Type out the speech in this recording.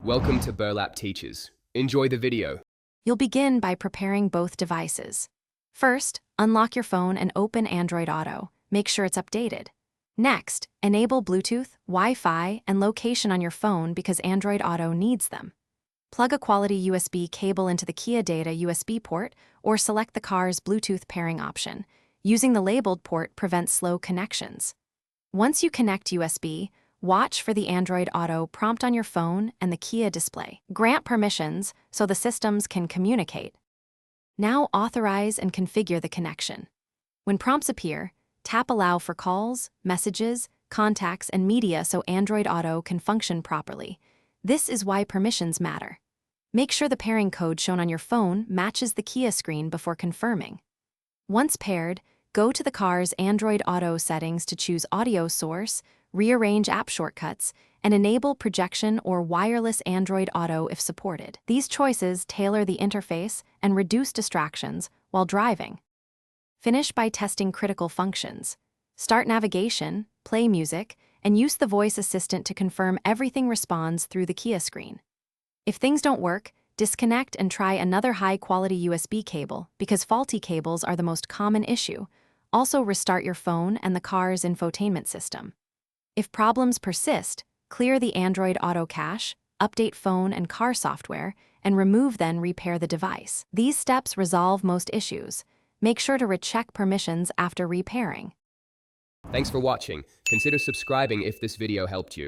Welcome to Burlap Teachers. Enjoy the video. You'll begin by preparing both devices. First, unlock your phone and open Android Auto. Make sure it's updated. Next, enable Bluetooth, Wi-Fi, and location on your phone because Android Auto needs them. Plug a quality USB cable into the Kia Data USB port or select the car's Bluetooth pairing option. Using the labeled port prevents slow connections. Once you connect USB, watch for the Android Auto prompt on your phone and the Kia display. Grant permissions so the systems can communicate. Now authorize and configure the connection. When prompts appear, tap Allow for calls, messages, contacts, and media so Android Auto can function properly. This is why permissions matter. Make sure the pairing code shown on your phone matches the Kia screen before confirming. Once paired, go to the car's Android Auto settings to choose audio source, rearrange app shortcuts, and enable projection or wireless Android Auto if supported. These choices tailor the interface and reduce distractions while driving. Finish by testing critical functions. Start navigation, play music, and use the voice assistant to confirm everything responds through the Kia screen. If things don't work, disconnect and try another high-quality USB cable because faulty cables are the most common issue. Also restart your phone and the car's infotainment system. If problems persist, clear the Android Auto cache, update phone and car software, and remove then repair the device. These steps resolve most issues. Make sure to recheck permissions after repairing. Thanks for watching. Consider subscribing if this video helped you.